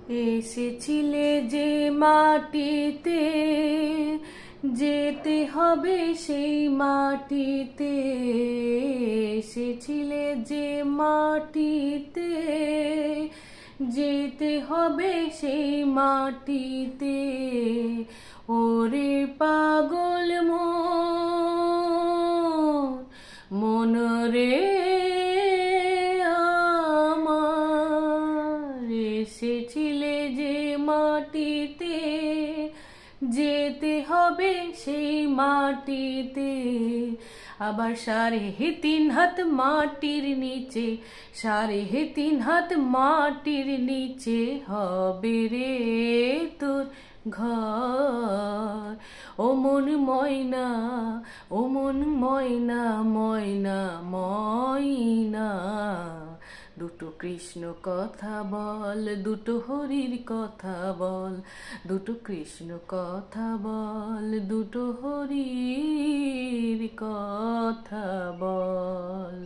এসেছিলে যে মাটিতে, যেতে হবে সেই মাটিতে। এসেছিলে যে মাটিতে, যেতে হবে সেই মাটিতে। ওরে পাগল মন রে আমার, এসেছিলে যে মাটিতে, যেতে হবে সেই মাটিতে। আবার 3.5 হাত মাটির নিচে, 3.5 হাত মাটির নিচে হবে রে তোর ঘর। ও মন ময়না, ও মন ময়না, ময়না ময়না, দুটো কৃষ্ণ কথা বল, দুটো হরির কথা বল, দুটো কৃষ্ণ কথা বল, দুটো হরির কথা বল।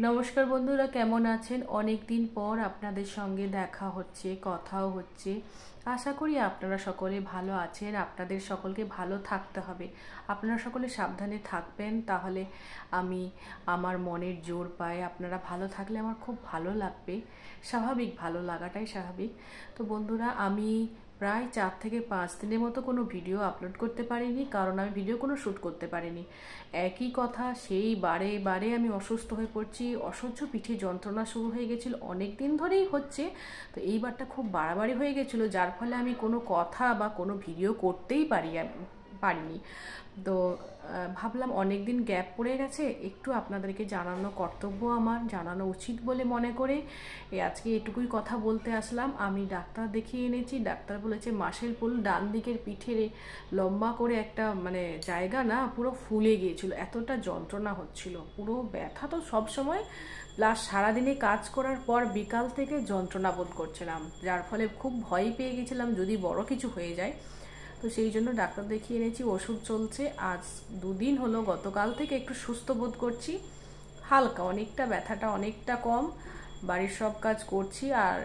নমস্কার বন্ধুরা, কেমন আছেন? অনেক দিন পর আপনাদের সঙ্গে দেখা হচ্ছে, কথাও হচ্ছে। আশা করি আপনারা সকলে ভালো আছেন। আপনাদের সকলকে ভালো থাকতে হবে। আপনারা সকলে সাবধানে থাকবেন, তাহলে আমি আমার মনের জোর পাই। আপনারা ভালো থাকলে আমার খুব ভালো লাগবে। স্বাভাবিক, ভালো লাগাটাই স্বাভাবিক। তো বন্ধুরা, আমি প্রায় 4 থেকে 5 দিনের মতো কোনো ভিডিও আপলোড করতে পারিনি, কারণ আমি ভিডিও কোনো শ্যুট করতে পারিনি। একই কথা, সেই বারে বারে আমি অসুস্থ হয়ে পড়ছি। অসহ্য পিঠে যন্ত্রণা শুরু হয়ে গেছিলো, অনেক দিন ধরেই হচ্ছে। তো এইবারটা খুব বাড়াবাড়ি হয়ে গেছিলো, যার ফলে আমি কোনো কথা বা কোনো ভিডিও করতেই পারিনি। তো ভাবলাম অনেক দিন গ্যাপ পড়ে গেছে, একটু আপনাদেরকে জানানো কর্তব্য, আমার জানানো উচিত বলে মনে করে আজকে এটুকুই কথা বলতে আসলাম। আমি ডাক্তার দেখিয়ে এনেছি। ডাক্তার বলেছে মাসেল পুল ডান দিকের পিঠের লম্বা করে একটা মানে জায়গা না পুরো ফুলে গিয়েছিল, এতটা যন্ত্রণা হচ্ছিল। পুরো ব্যথা তো সবসময়, প্লাস সারাদিনে কাজ করার পর বিকাল থেকে যন্ত্রণা বোধ করছিলাম, যার ফলে খুব ভয় পেয়ে গেছিলাম যদি বড় কিছু হয়ে যায়। তো সেই জন্য ডাক্তার দেখিয়ে এনেছি, ওষুধ চলছে। আজ 2 দিন হলো, গতকাল থেকে একটু সুস্থ বোধ করছি, হালকা অনেকটা, ব্যথাটা অনেকটা কম। বাড়ির সব কাজ করছি। আর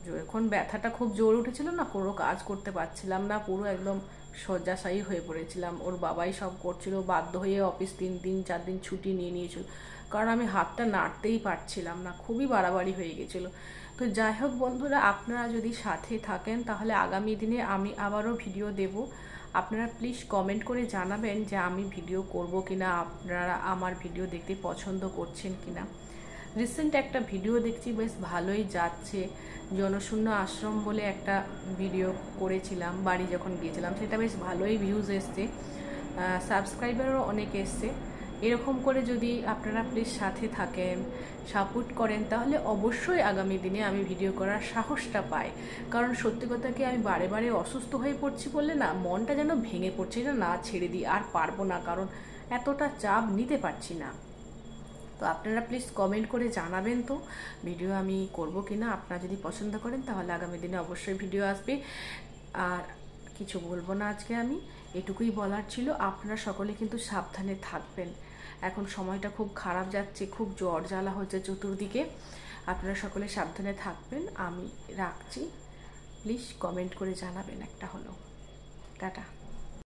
যখন ব্যথাটা খুব জোর উঠেছিল না, কোনো কাজ করতে পারছিলাম না, পুরো একদম শয্যাশায়ী হয়ে পড়েছিলাম। ওর বাবাই সব করছিল, বাধ্য হয়ে অফিস 3 দিন 4 দিন ছুটি নিয়ে নিয়েছিল, কারণ আমি হাতটা নাড়তেই পারছিলাম না, খুবই বাড়াবাড়ি হয়ে গেছিলো। তো যাই হোক বন্ধুরা, আপনারা যদি সাথে থাকেন তাহলে আগামী দিনে আমি আবারও ভিডিও দেব। আপনারা প্লিজ কমেন্ট করে জানাবেন যে আমি ভিডিও করব কিনা, আপনারা আমার ভিডিও দেখতে পছন্দ করছেন কিনা। রিসেন্ট একটা ভিডিও দেখছি, বেশ ভালোই যাচ্ছে। জনশূন্য আশ্রম বলে একটা ভিডিও করেছিলাম বাড়ি যখন গিয়েছিলাম, সেটা বেশ ভালোই ভিউজ এসছে, সাবস্ক্রাইবারও অনেক এসছে। এরকম করে যদি আপনারা প্লিজ সাথে থাকেন, সাপোর্ট করেন, তাহলে অবশ্যই আগামী দিনে আমি ভিডিও করার সাহসটা পাই। কারণ সত্যি কথা কি, আমি বারে বারে অসুস্থ হয়ে পড়ছি বললে না, মনটা যেন ভেঙে পড়ছে, না ছেড়ে দিই, আর পারবো না, কারণ এতটা চাপ নিতে পারছি না। তো আপনারা প্লিজ কমেন্ট করে জানাবেন তো ভিডিও আমি করব কিনা। আপনারা যদি পছন্দ করেন তাহলে আগামী দিনে অবশ্যই ভিডিও আসবে। আর কিছু বলবো না আজকে, আমি এটুকুই বলার ছিল। আপনারা সকলে কিন্তু সাবধানে থাকবেন। এখন সময়টা খুব খারাপ যাচ্ছে, খুব জ্বর জ্বালা হচ্ছে চতুর্দিকে। আপনারা সকলে সাবধানে থাকবেন। আমি রাখছি, প্লিজ কমেন্ট করে জানাবেন একটা হলো। টাটা।